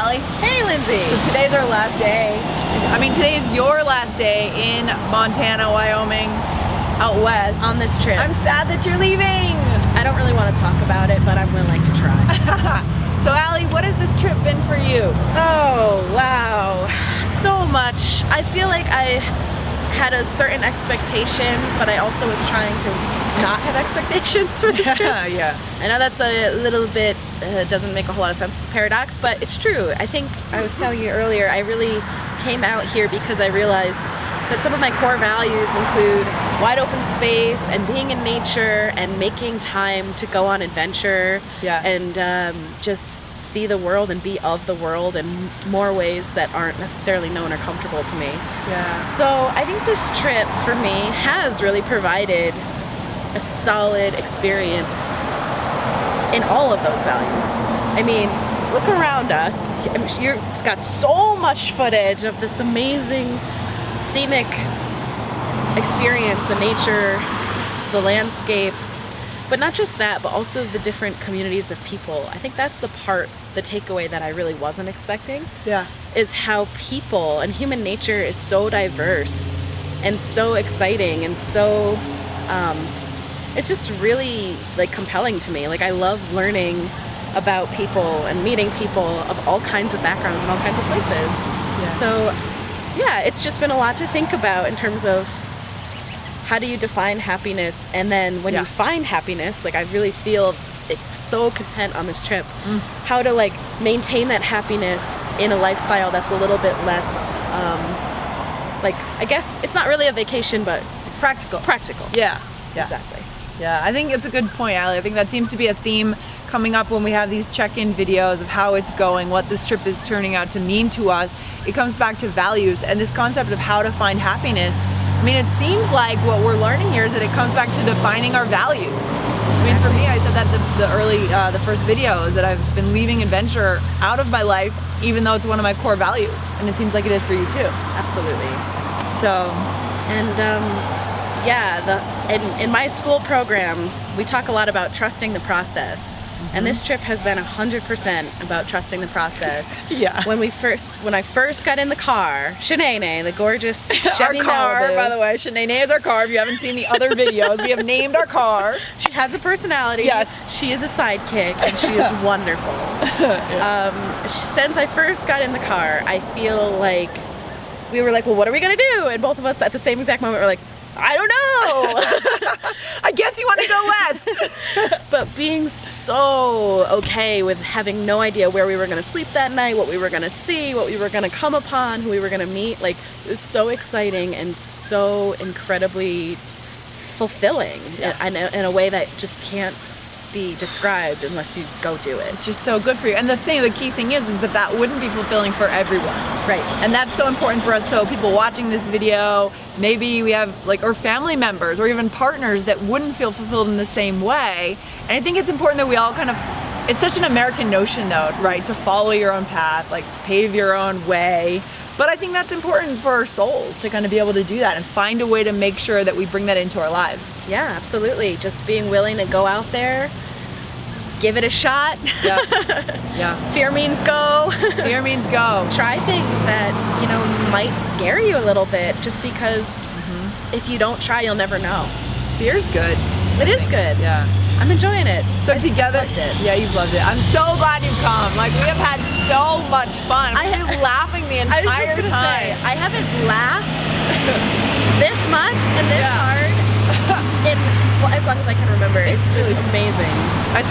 Allie. Hey, Lindsay. So today's our last day. I mean, today is your last day in Montana, Wyoming, out west. On this trip. I'm sad that you're leaving. I don't really want to talk about it, but I'm willing to try. So Allie, what has this trip been for you? Oh, wow. So much. I feel like I had a certain expectation, but I also was trying to not have expectations for this trip. Yeah. I know that's a little bit, doesn't make a whole lot of sense, it's a paradox, but it's true. I think I was telling you earlier, I really came out here because I realized that some of my core values include wide open space and being in nature and making time to go on adventure and just see the world and be of the world in more ways that aren't necessarily known or comfortable to me. Yeah. So I think this trip for me has really provided a solid experience in all of those values. I mean, look around us. You've got so much footage of this amazing scenic experience, the nature, the landscapes, but not just that, but also the different communities of people. I think that's the takeaway that I really wasn't expecting. Yeah. Is how people and human nature is so diverse and so exciting and so it's just really like compelling to me. Like I love learning about people and meeting people of all kinds of backgrounds and all kinds of places. Yeah. So yeah, it's just been a lot to think about in terms of how do you define happiness, and then when you find happiness, like I really feel so content on this trip, how to like maintain that happiness in a lifestyle that's a little bit less like, I guess it's not really a vacation, but Practical. Yeah. Yeah. Exactly. Yeah, I think it's a good point, Allie. I think that seems to be a theme coming up when we have these check-in videos of how it's going, what this trip is turning out to mean to us. It comes back to values and this concept of how to find happiness. I mean, it seems like what we're learning here is that it comes back to defining our values. I mean, for me, I said that the first video is that I've been leaving adventure out of my life, even though it's one of my core values. And it seems like it is for you too. Absolutely. So, and in my school program, we talk a lot about trusting the process. And this trip has been 100% about trusting the process. Yeah. When I first got in the car, Shanae, the gorgeous Chevy our car, Malibu, by the way, Shanae is our car. If you haven't seen the other videos, we have named our car. She has a personality. Yes. She is a sidekick, and she is wonderful. Since I first got in the car, I feel like we were like, well, what are we gonna do? And both of us at the same exact moment were like, I don't know. I guess you want to go west. But being so okay with having no idea where we were going to sleep that night, what we were going to see, what we were going to come upon, who we were going to meet, like it was so exciting and so incredibly fulfilling in a way that just can't be described unless you go do it. It's just so good for you. And the key thing is that wouldn't be fulfilling for everyone. Right. And that's so important for us. So people watching this video, maybe we have or family members or even partners that wouldn't feel fulfilled in the same way. And I think it's important that we all it's such an American notion though, right? To follow your own path, like pave your own way. But I think that's important for our souls to kind of be able to do that and find a way to make sure that we bring that into our lives. Yeah, absolutely. Just being willing to go out there, give it a shot. Yeah. Fear means go. Fear means go. Try things that, might scare you a little bit just because if you don't try, you'll never know. Fear's good. It is good. Yeah. I'm enjoying it. So together, loved it. Yeah, you've loved it. I'm so glad you've come. Like we have had so much fun. We've been laughing the entire time. I haven't laughed this much and this hard as long as I can remember. It's really amazing.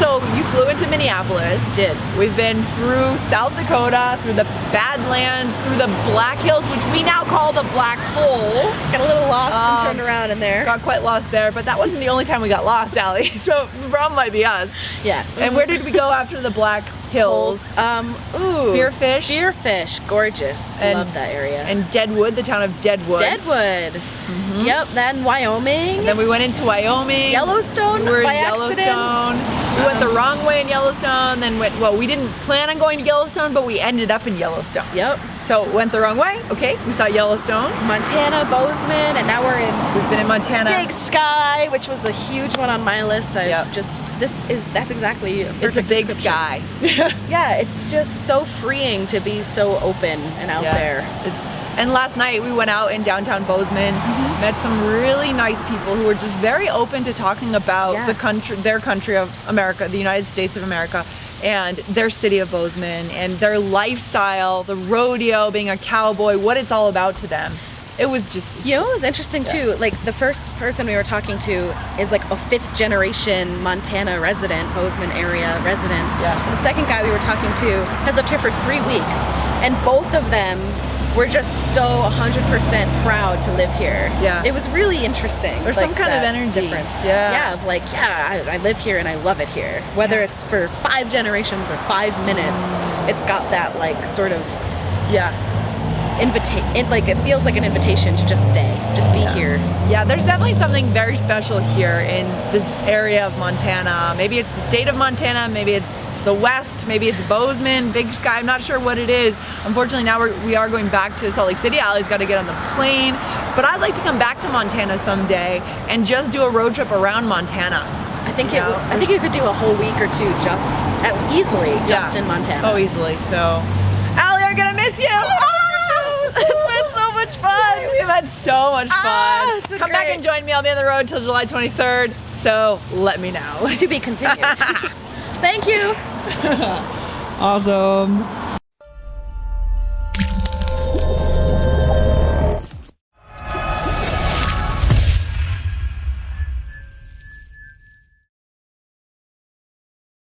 So you flew into Minneapolis. Did. We've been through South Dakota, through the Badlands, through the Black Hills, which we now call the Black Hole. Got a little lost and turned around in there. Got quite lost there, but that wasn't the only time we got lost, Allie. So the problem might be us. Yeah. And where did we go after the Black Hills? Spearfish. Spearfish, gorgeous. Love that area. And Deadwood, the town of Deadwood. Deadwood. Yep. Then Wyoming. And then we went into Wyoming. Yellowstone. We were by in accident. Yellowstone. We went the wrong way in Yellowstone. Then we didn't plan on going to Yellowstone, but we ended up in Yellowstone. Yep. So went the wrong way. Okay, we saw Yellowstone. Montana, Bozeman, and now We've been in Montana. Big Sky, which was a huge one on my list. Yep. That's exactly a perfect It's a big description. sky. Yeah, it's just so freeing to be so open and out there. And last night we went out in downtown Bozeman, met some really nice people who were just very open to talking about their country of America, the United States of America, and their city of Bozeman, and their lifestyle, the rodeo, being a cowboy, what it's all about to them. It was just... You know what was interesting too? Like the first person we were talking to is like a 5th generation Montana resident, Bozeman area resident. Yeah. And the second guy we were talking to has lived here for 3 weeks, and both of them were just so 100% proud to live here. Yeah. It was really interesting. There's some kind of energy. Difference. Yeah. Yeah, of like, I live here and I love it here. Whether it's for 5 generations or 5 minutes, it's got that like sort of it feels like an invitation to just stay, just be here. Yeah, there's definitely something very special here in this area of Montana. Maybe it's the state of Montana, maybe it's the West, maybe it's Bozeman, Big Sky, I'm not sure what it is. Unfortunately now we are going back to Salt Lake City. Allie's got to get on the plane, but I'd like to come back to Montana someday and just do a road trip around Montana. I think you could do a whole week or 2 just in Montana. Oh, easily. So, Allie, I'm gonna miss you. It's been so much fun. We've had so much fun. Come back and join me. I'll be on the road till July 23rd. So let me know. To be continued. Thank you. Awesome.